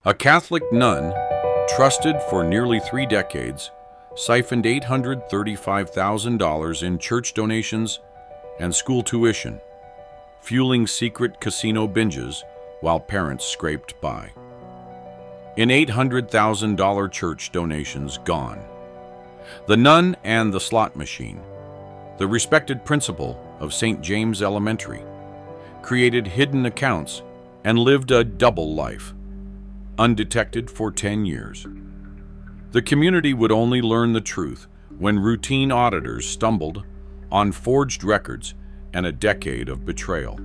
A Catholic nun, trusted for nearly 3 decades, siphoned $835,000 in church donations and school tuition, fueling secret casino binges while parents scraped by. In $800,000 church donations gone. The nun and the slot machine, the respected principal of St. James Elementary, created hidden accounts and lived a double life, undetected for 10 years. The community would only learn the truth when routine auditors stumbled on forged records and a decade of betrayal.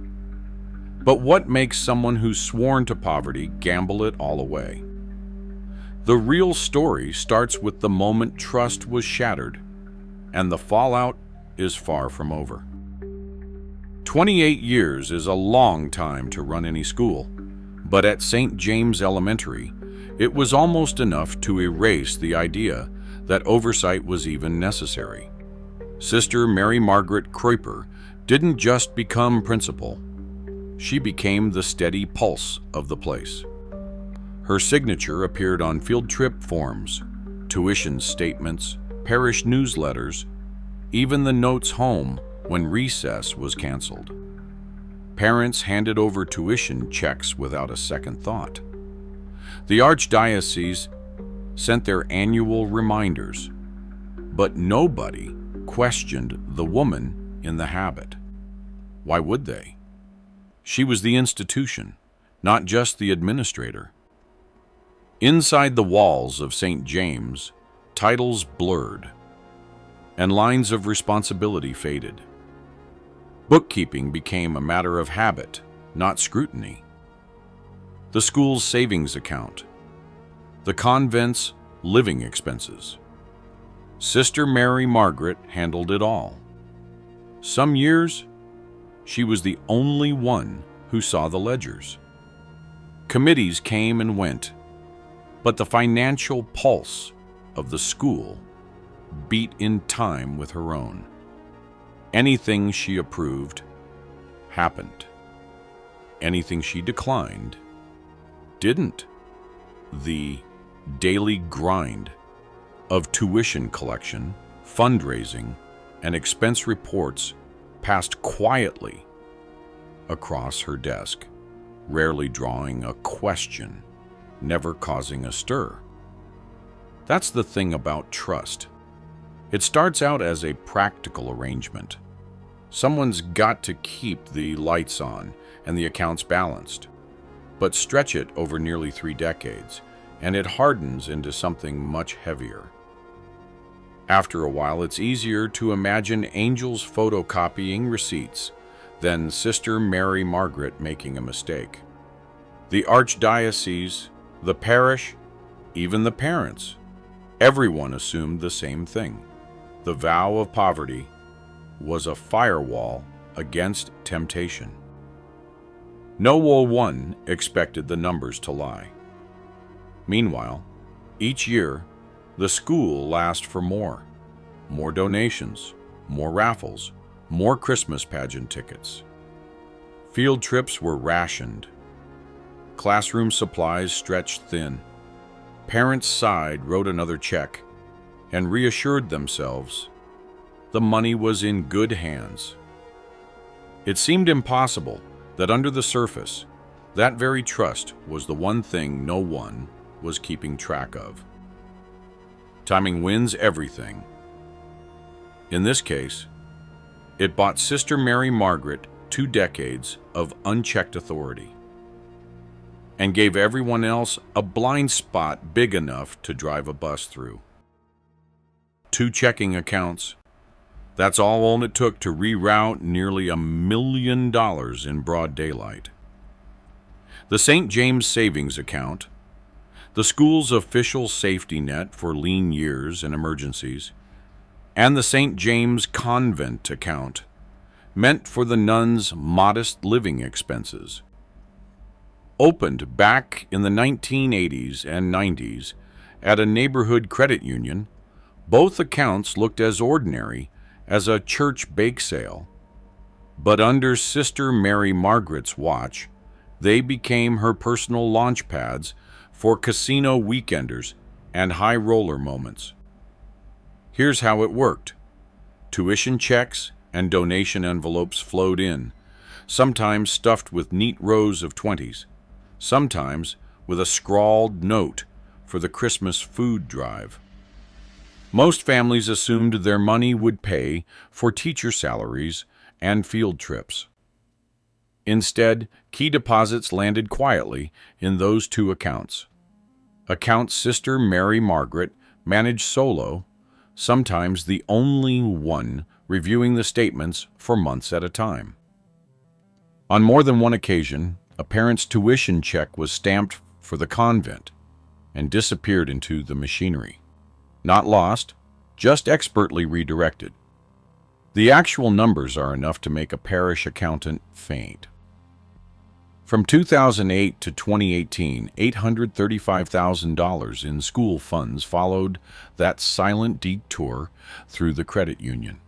But what makes someone who's sworn to poverty gamble it all away? The real story starts with the moment trust was shattered, and the fallout is far from over. 28 years is a long time to run any school, but at St. James Elementary, it was almost enough to erase the idea that oversight was even necessary. Sister Mary Margaret Kreuper didn't just become principal. She became the steady pulse of the place. Her signature appeared on field trip forms, tuition statements, parish newsletters, even the notes home when recess was canceled. Parents handed over tuition checks without a second thought. The archdiocese sent their annual reminders, but nobody questioned the woman in the habit. Why would they? She was the institution, not just the administrator. Inside the walls of St. James, titles blurred, and lines of responsibility faded. Bookkeeping became a matter of habit, not scrutiny. The school's savings account, the convent's living expenses. Sister Mary Margaret handled it all. Some years, she was the only one who saw the ledgers. Committees came and went, but the financial pulse of the school beat in time with her own. Anything she approved happened. Anything she declined didn't. The daily grind of tuition collection, fundraising, and expense reports passed quietly across her desk, rarely drawing a question, never causing a stir. That's the thing about trust. It starts out as a practical arrangement. Someone's got to keep the lights on and the accounts balanced, but stretch it over nearly 3 decades, and it hardens into something much heavier. After a while, it's easier to imagine angels photocopying receipts than Sister Mary Margaret making a mistake. The archdiocese, the parish, even the parents, everyone assumed the same thing. The vow of poverty was a firewall against temptation. No one expected the numbers to lie. Meanwhile, each year, the school asked for more donations, more raffles, more Christmas pageant tickets. Field trips were rationed. Classroom supplies stretched thin. Parents sighed, wrote another check, and reassured themselves the money was in good hands. It seemed impossible that under the surface, that very trust was the one thing no one was keeping track of. Timing wins everything. In this case, it bought Sister Mary Margaret 2 decades of unchecked authority and gave everyone else a blind spot big enough to drive a bus through. 2 checking accounts. That's all it took to reroute nearly $1 million in broad daylight. The St. James Savings Account, the school's official safety net for lean years and emergencies, and the St. James Convent account, meant for the nuns' modest living expenses. Opened back in the 1980s and 90s at a neighborhood credit union, both accounts looked as ordinary as a church bake sale. But under Sister Mary Margaret's watch, they became her personal launch pads for casino weekenders and high roller moments. Here's how it worked. Tuition checks and donation envelopes flowed in, sometimes stuffed with neat rows of 20s, sometimes with a scrawled note for the Christmas food drive. Most families assumed their money would pay for teacher salaries and field trips. Instead, key deposits landed quietly in those two accounts. Account Sister Mary Margaret managed solo, sometimes the only one reviewing the statements for months at a time. On more than one occasion, a parent's tuition check was stamped for the convent and disappeared into the machinery. Not lost, just expertly redirected. The actual numbers are enough to make a parish accountant faint. From 2008 to 2018, $835,000 in school funds followed that silent detour through the credit union.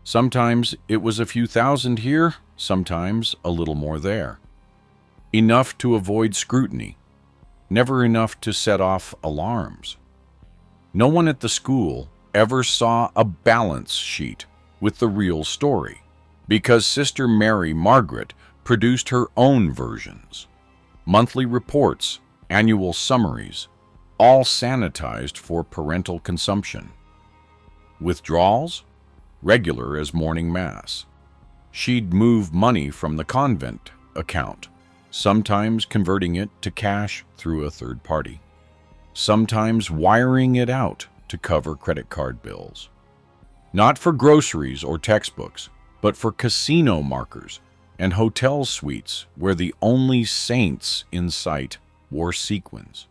Sometimes it was a few thousand here, sometimes a little more there. Enough to avoid scrutiny, never enough to set off alarms. No one at the school ever saw a balance sheet with the real story, because Sister Mary Margaret produced her own versions. Monthly reports, annual summaries, all sanitized for parental consumption. Withdrawals? Regular as morning mass. She'd move money from the convent account, sometimes converting it to cash through a third party, sometimes wiring it out to cover credit card bills. Not for groceries or textbooks, but for casino markers and hotel suites where the only saints in sight wore sequins.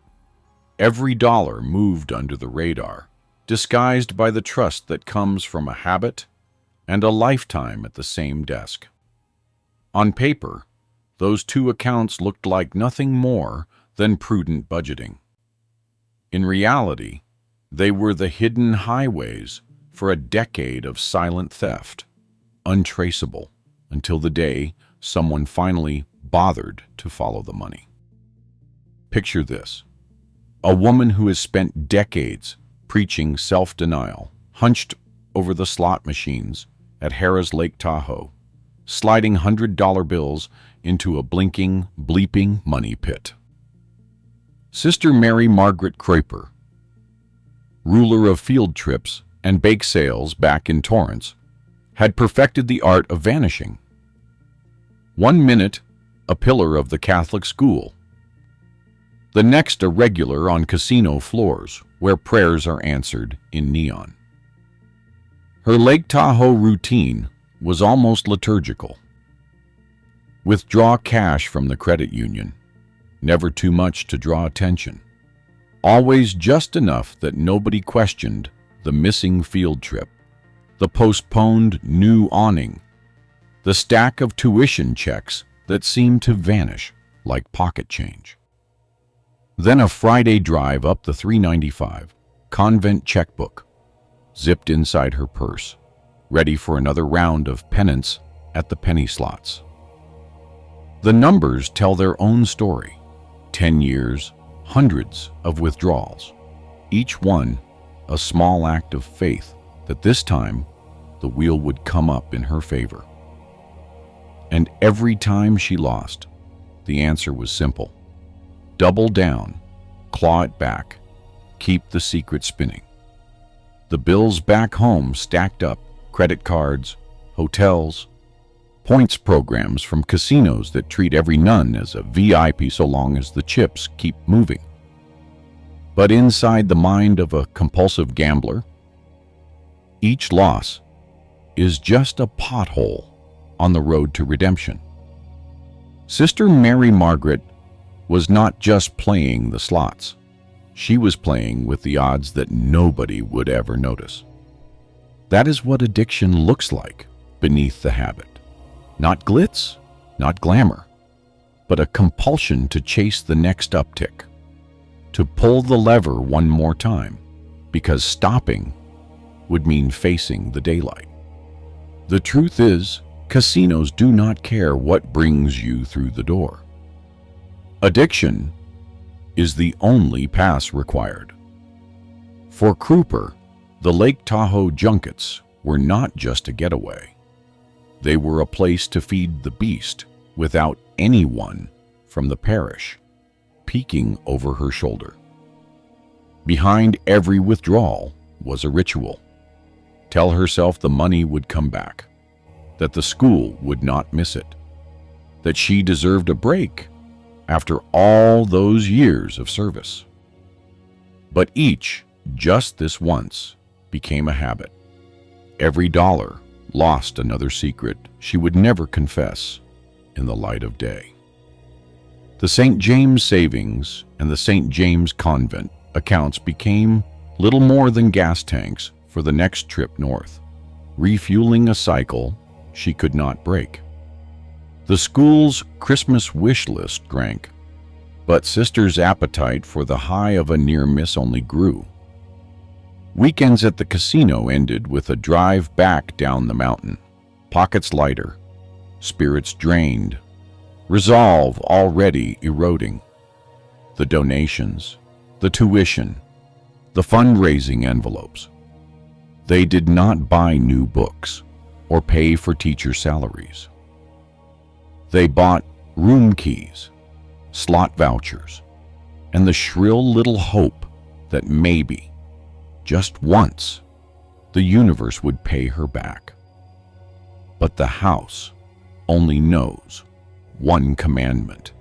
Every dollar moved under the radar, disguised by the trust that comes from a habit and a lifetime at the same desk. On paper, those two accounts looked like nothing more than prudent budgeting. In reality, they were the hidden highways for a decade of silent theft, untraceable until the day someone finally bothered to follow the money. Picture this: a woman who has spent decades preaching self-denial, hunched over the slot machines at Harrah's Lake Tahoe, sliding $100 bills into a blinking, bleeping money pit. Sister Mary Margaret Kraper, ruler of field trips and bake sales back in Torrance, had perfected the art of vanishing. 1 minute, a pillar of the Catholic school. The next, a regular on casino floors, where prayers are answered in neon. Her Lake Tahoe routine was almost liturgical. Withdraw cash from the credit union, never too much to draw attention. Always just enough that nobody questioned the missing field trip, the postponed new awning, the stack of tuition checks that seemed to vanish like pocket change. Then a Friday drive up the 395, convent checkbook, zipped inside her purse, ready for another round of penance at the penny slots. The numbers tell their own story. 10 years, hundreds of withdrawals, each one a small act of faith that this time the wheel would come up in her favor. And every time she lost, the answer was simple: double down, claw it back, keep the secret spinning. The bills back home stacked up: credit cards, hotels, points programs from casinos that treat every nun as a VIP so long as the chips keep moving. But inside the mind of a compulsive gambler, each loss is just a pothole on the road to redemption. Sister Mary Margaret was not just playing the slots. She was playing with the odds that nobody would ever notice. That is what addiction looks like beneath the habit. Not glitz, not glamour, but a compulsion to chase the next uptick, to pull the lever one more time, because stopping would mean facing the daylight. The truth is, casinos do not care what brings you through the door. Addiction is the only pass required. For Kruper, the Lake Tahoe junkets were not just a getaway. They were a place to feed the beast without anyone from the parish peeking over her shoulder. Behind every withdrawal was a ritual. Tell herself the money would come back, that the school would not miss it, that she deserved a break after all those years of service. But each, just this once, became a habit. Every dollar lost another secret she would never confess in the light of day. The St. James savings and the St. James convent accounts became little more than gas tanks for the next trip north, refueling a cycle she could not break. The school's Christmas wish list drank, but Sister's appetite for the high of a near miss only grew. Weekends at the casino ended with a drive back down the mountain, pockets lighter, spirits drained, resolve already eroding. The donations, the tuition, the fundraising envelopes. They did not buy new books or pay for teacher salaries. They bought room keys, slot vouchers, and the shrill little hope that maybe, just once, the universe would pay her back. But the house only knows one commandment: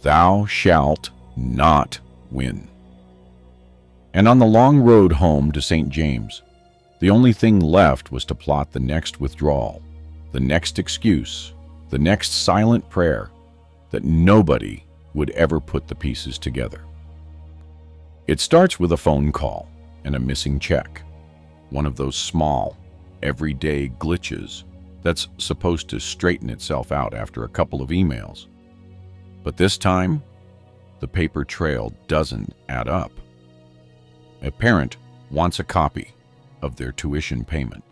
thou shalt not win. And on the long road home to St. James, the only thing left was to plot the next withdrawal, the next excuse, the next silent prayer that nobody would ever put the pieces together. It starts with a phone call and a missing check, one of those small, everyday glitches that's supposed to straighten itself out after a couple of emails. But this time, the paper trail doesn't add up. A parent wants a copy of their tuition payment.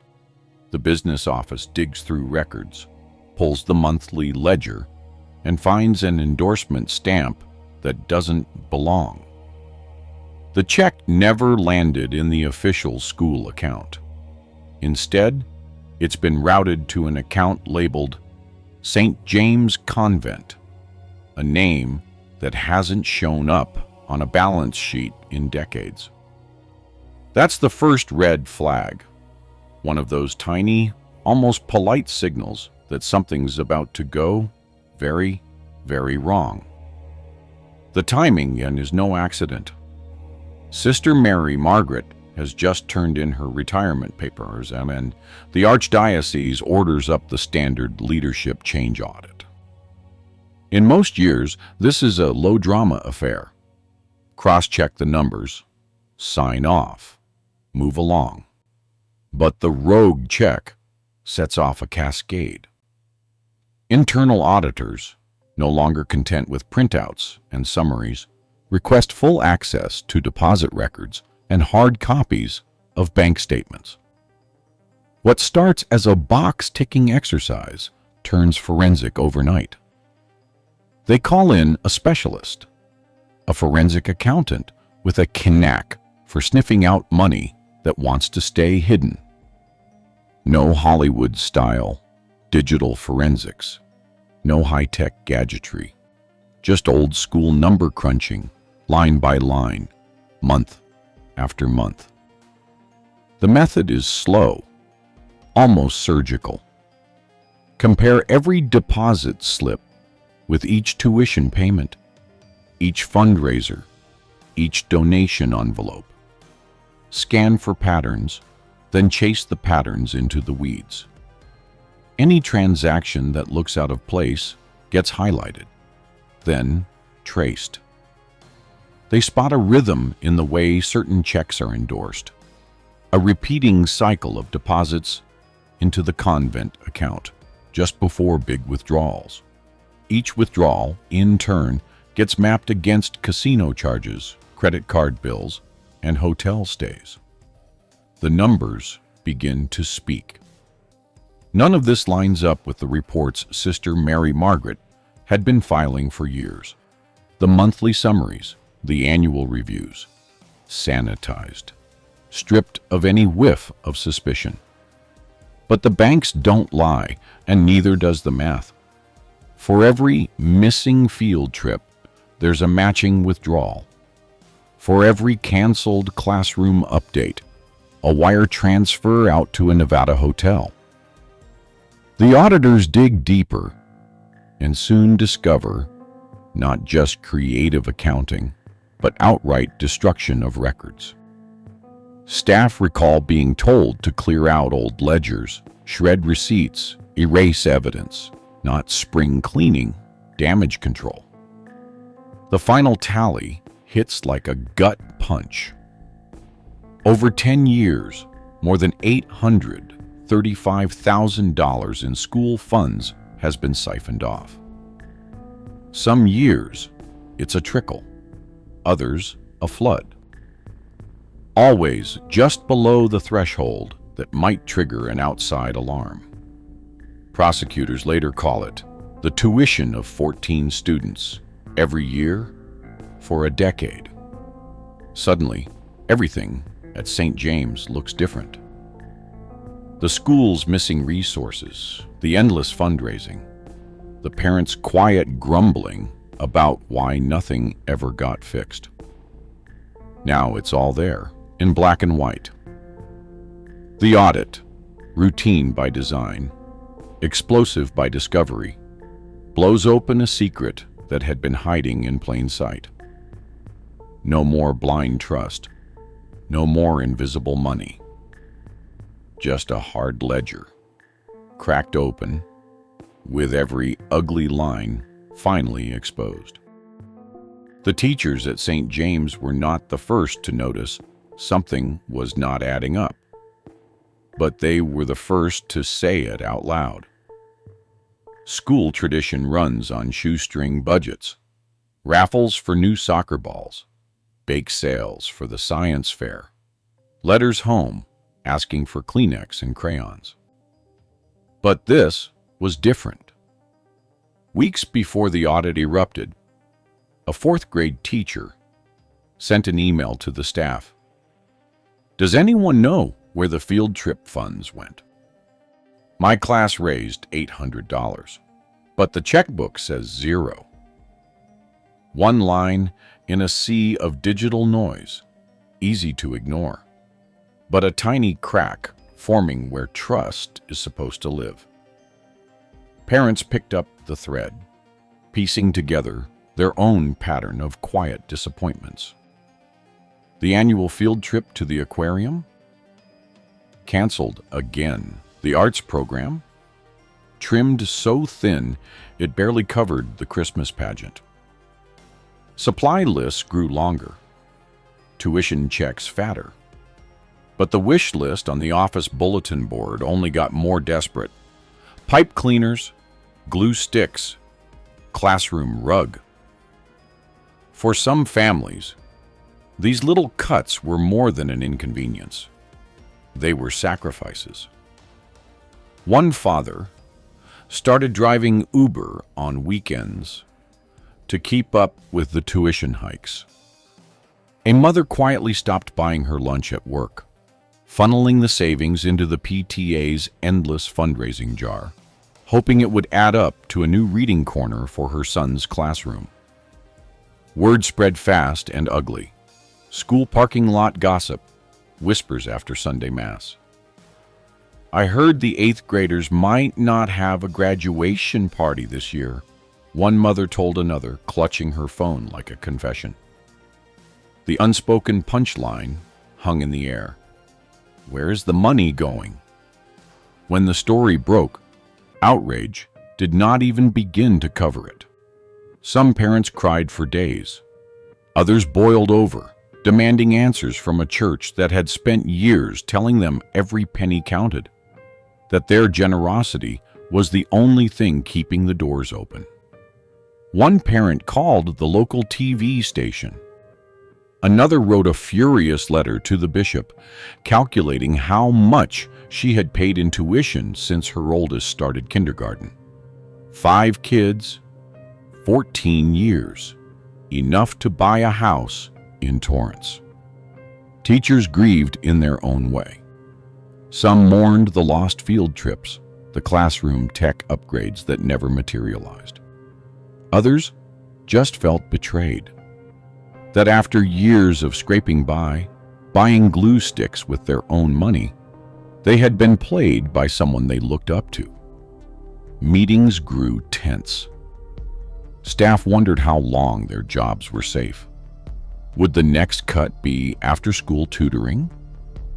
The business office digs through records, pulls the monthly ledger, and finds an endorsement stamp that doesn't belong. The check never landed in the official school account. Instead, it's been routed to an account labeled St. James Convent, a name that hasn't shown up on a balance sheet in decades. That's the first red flag, one of those tiny, almost polite signals that something's about to go very, very wrong. The timing is no accident. Sister Mary Margaret has just turned in her retirement papers, and the Archdiocese orders up the standard leadership change audit. In most years, this is a low-drama affair. Cross-check the numbers, sign off, move along. But the rogue check sets off a cascade. Internal auditors, no longer content with printouts and summaries, request full access to deposit records and hard copies of bank statements. What starts as a box-ticking exercise turns forensic overnight. They call in a specialist, a forensic accountant with a knack for sniffing out money that wants to stay hidden. No Hollywood-style digital forensics, no high-tech gadgetry, just old-school number crunching, line by line, month after month. The method is slow, almost surgical. Compare every deposit slip with each tuition payment, each fundraiser, each donation envelope. Scan for patterns, then chase the patterns into the weeds. Any transaction that looks out of place gets highlighted, then traced. They spot a rhythm in the way certain checks are endorsed, a repeating cycle of deposits into the convent account just before big withdrawals. Each withdrawal, in turn, gets mapped against casino charges, credit card bills, and hotel stays. The numbers begin to speak. None of this lines up with the reports Sister Mary Margaret had been filing for years. The monthly summaries, The annual reviews, sanitized, stripped of any whiff of suspicion. But the banks don't lie, and neither does the math. For every missing field trip, there's a matching withdrawal. For every canceled classroom update, a wire transfer out to a Nevada hotel. The auditors dig deeper and soon discover not just creative accounting, but outright destruction of records. Staff recall being told to clear out old ledgers, shred receipts, erase evidence, not spring cleaning, damage control. The final tally hits like a gut punch. Over 10 years, more than $835,000 in school funds has been siphoned off. Some years, it's a trickle. Others, a flood. Always just below the threshold that might trigger an outside alarm. Prosecutors later call it the tuition of 14 students every year for a decade. Suddenly, everything at St. James looks different. The school's missing resources, the endless fundraising, the parents' quiet grumbling about why nothing ever got fixed. Now it's all there, in black and white. The audit, routine by design, explosive by discovery, blows open a secret that had been hiding in plain sight. No more blind trust, no more invisible money. Just a hard ledger, cracked open, with every ugly line finally exposed. The teachers at St. James were not the first to notice something was not adding up, but they were the first to say it out loud. School tradition runs on shoestring budgets, raffles for new soccer balls, bake sales for the science fair, letters home asking for Kleenex and crayons. But this was different. Weeks before the audit erupted, a fourth-grade teacher sent an email to the staff. "Does anyone know where the field trip funds went? My class raised $800, but the checkbook says zero." One line in a sea of digital noise, easy to ignore, but a tiny crack forming where trust is supposed to live. Parents picked up the thread, piecing together their own pattern of quiet disappointments. The annual field trip to the aquarium? Canceled again. The arts program? Trimmed so thin it barely covered the Christmas pageant. Supply lists grew longer, tuition checks fatter. But the wish list on the office bulletin board only got more desperate. Pipe cleaners, glue sticks, classroom rug. For some families, these little cuts were more than an inconvenience. They were sacrifices. One father started driving Uber on weekends to keep up with the tuition hikes. A mother quietly stopped buying her lunch at work, funneling the savings into the PTA's endless fundraising jar, hoping it would add up to a new reading corner for her son's classroom. Word spread fast and ugly. School parking lot gossip, whispers after Sunday Mass. "I heard the 8th graders might not have a graduation party this year," one mother told another, clutching her phone like a confession. The unspoken punchline hung in the air. Where's the money going? When the story broke, outrage did not even begin to cover it. Some parents cried for days. Others boiled over, demanding answers from a church that had spent years telling them every penny counted, that their generosity was the only thing keeping the doors open. One parent called the local TV station. Another wrote a furious letter to the bishop, calculating how much she had paid in tuition since her oldest started kindergarten. 5 kids, 14 years. enough to buy a house in Torrance. Teachers grieved in their own way. Some mourned the lost field trips, the classroom tech upgrades that never materialized. Others just felt betrayed. That after years of scraping by, buying glue sticks with their own money, they had been played by someone they looked up to. Meetings grew tense. Staff wondered how long their jobs were safe. Would the next cut be after-school tutoring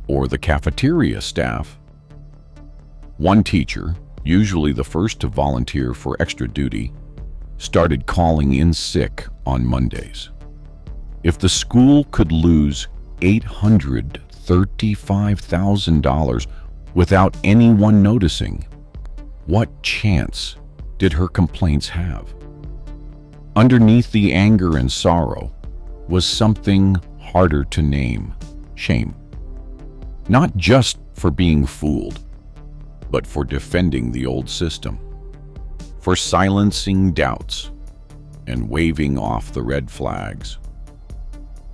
or the cafeteria staff? One teacher, usually the first to volunteer for extra duty, started calling in sick on Mondays. If the school could lose $835,000 without anyone noticing, what chance did her complaints have? Underneath the anger and sorrow was something harder to name: shame. Not just for being fooled, but for defending the old system, for silencing doubts and waving off the red flags.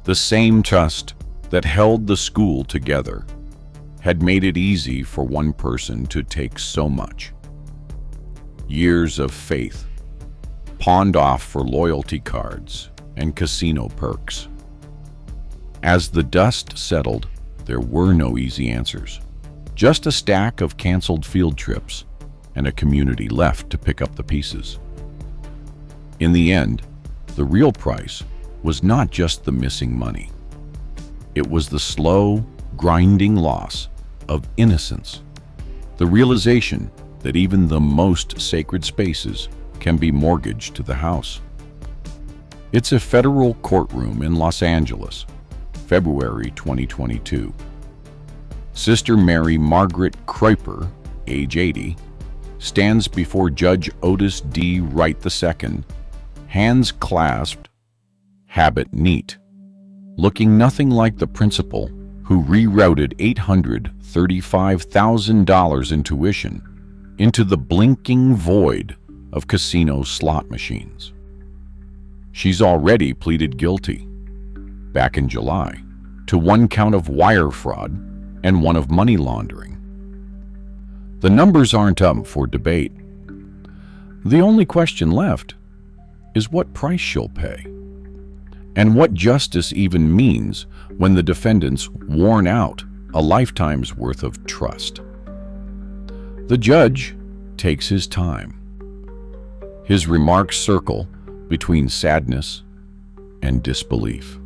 The same trust that held the school together had made it easy for one person to take so much. Years of faith pawned off for loyalty cards and casino perks. As the dust settled, there were no easy answers. Just a stack of canceled field trips and a community left to pick up the pieces. In the end, the real price was not just the missing money. It was the slow, grinding loss of innocence, the realization that even the most sacred spaces can be mortgaged to the house. It's a federal courtroom in Los Angeles, February 2022. Sister Mary Margaret Kuiper, age 80, stands before Judge Otis D. Wright II, hands clasped, habit neat, looking nothing like the principal who rerouted $835,000 in tuition into the blinking void of casino slot machines. She's already pleaded guilty, back in July, to one count of wire fraud and one of money laundering. The numbers aren't up for debate. The only question left is what price she'll pay, and what justice even means when the defendant's worn out a lifetime's worth of trust. The judge takes his time. His remarks circle between sadness and disbelief.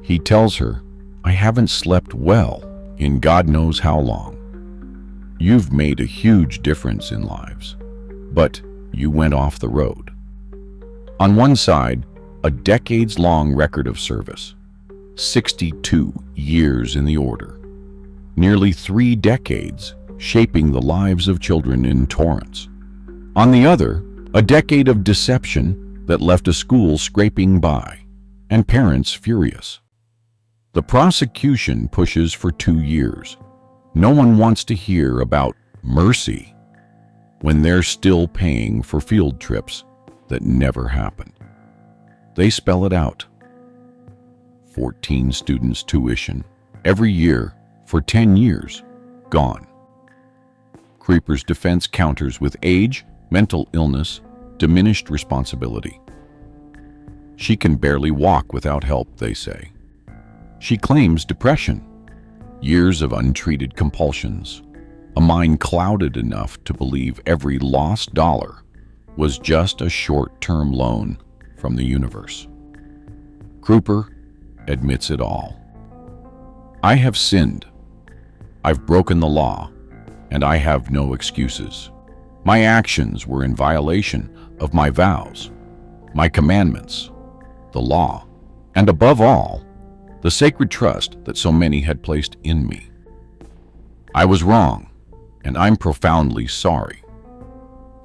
He tells her, "I haven't slept well in God knows how long. You've made a huge difference in lives, but you went off the road." On one side, a decades-long record of service, 62 years in the order, nearly 3 decades shaping the lives of children in Torrance. On the other, a decade of deception that left a school scraping by and parents furious. The prosecution pushes for 2 years. No one wants to hear about mercy when they're still paying for field trips that never happened. They spell it out. 14 students' tuition every year for 10 years, gone. Kuiper's defense counters with age, mental illness, diminished responsibility. She can barely walk without help, they say. She claims depression, years of untreated compulsions, a mind clouded enough to believe every lost dollar was just a short-term loan from the universe. Kuiper admits it all. "I have sinned. I've broken the law, and I have no excuses. My actions were in violation of my vows, my commandments, the law, and above all, the sacred trust that so many had placed in me. I was wrong, and I'm profoundly sorry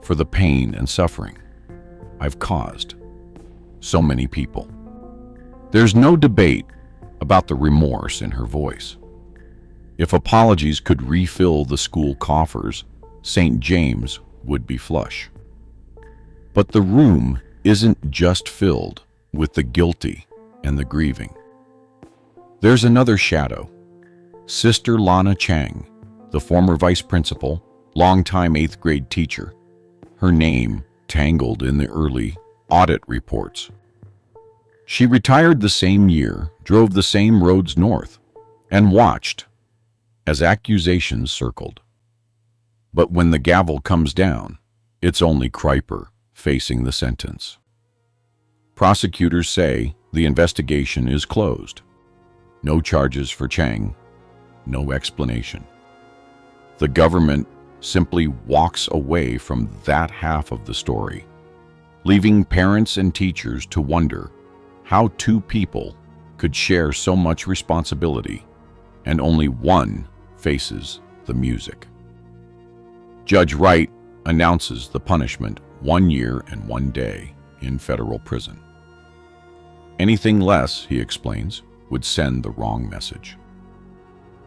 for the pain and suffering I've caused so many people." There's no debate about the remorse in her voice. If apologies could refill the school coffers, St. James would be flush. But the room isn't just filled with the guilty and the grieving. There's another shadow. Sister Lana Chang, the former vice principal, longtime 8th grade teacher. Her name tangled in the early audit reports. She retired the same year, drove the same roads north, and watched as accusations circled. But when the gavel comes down, it's only Kuiper facing the sentence. Prosecutors say the investigation is closed. No charges for Chang, no explanation. The government simply walks away from that half of the story, leaving parents and teachers to wonder how two people could share so much responsibility and only one faces the music. Judge Wright announces the punishment: 1 year and 1 day in federal prison. Anything less, he explains, would send the wrong message.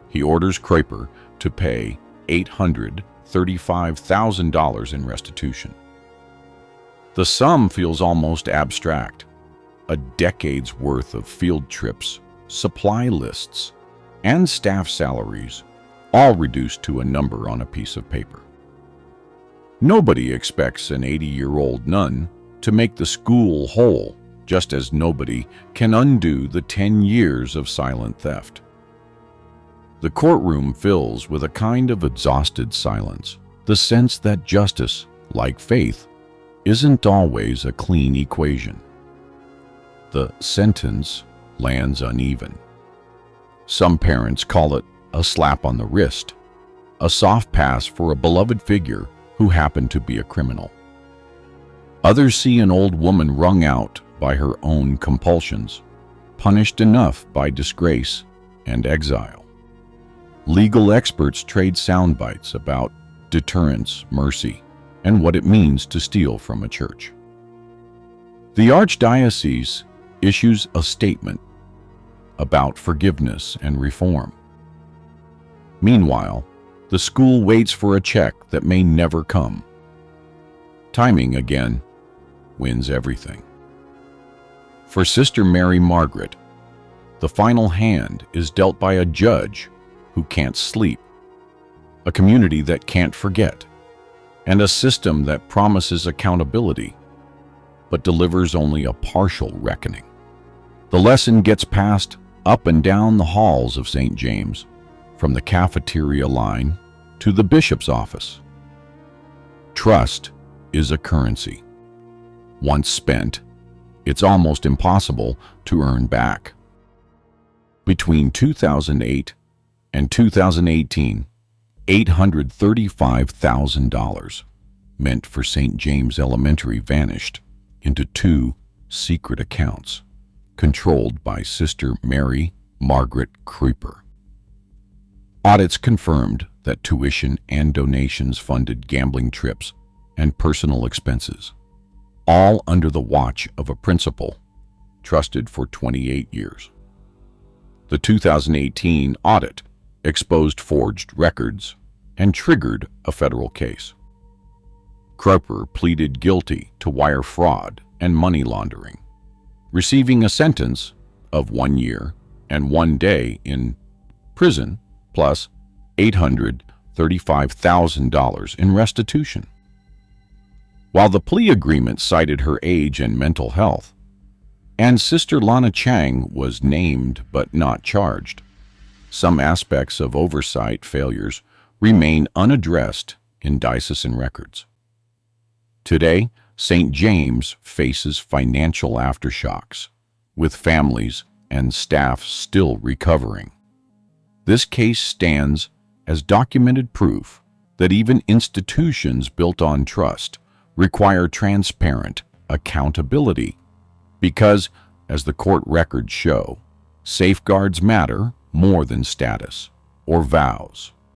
He orders Kuiper to pay $835,000 in restitution. The sum feels almost abstract. A decade's worth of field trips, supply lists, and staff salaries, all reduced to a number on a piece of paper. Nobody expects an 80-year-old nun to make the school whole, just as nobody can undo the 10 years of silent theft. The courtroom fills with a kind of exhausted silence, the sense that justice, like faith, isn't always a clean equation. The sentence lands uneven. Some parents call it a slap on the wrist, a soft pass for a beloved figure who happened to be a criminal. Others see an old woman wrung out by her own compulsions, punished enough by disgrace and exile. Legal experts trade sound bites about deterrence, mercy, and what it means to steal from a church. The Archdiocese issues a statement about forgiveness and reform. Meanwhile, the school waits for a check that may never come. Timing, again, wins everything. For Sister Mary Margaret, the final hand is dealt by a judge who can't sleep, a community that can't forget, and a system that promises accountability but delivers only a partial reckoning. The lesson gets passed up and down the halls of St. James, from the cafeteria line to the bishop's office. Trust is a currency. Once spent, it's almost impossible to earn back. Between 2008 and 2018, $835,000 meant for St. James Elementary vanished into 2 secret accounts controlled by Sister Mary Margaret Kuiper. Audits confirmed that tuition and donations funded gambling trips and personal expenses, all under the watch of a principal trusted for 28 years. The 2018 audit exposed forged records and triggered a federal case. Kuiper pleaded guilty to wire fraud and money laundering, receiving a sentence of 1 year and 1 day in prison plus $835,000 in restitution. While the plea agreement cited her age and mental health, and Sister Lana Chang was named but not charged, some aspects of oversight failures remain unaddressed in diocesan records. Today, St. James faces financial aftershocks, with families and staff still recovering. This case stands as documented proof that even institutions built on trust require transparent accountability, because, as the court records show, safeguards matter more than status or vows.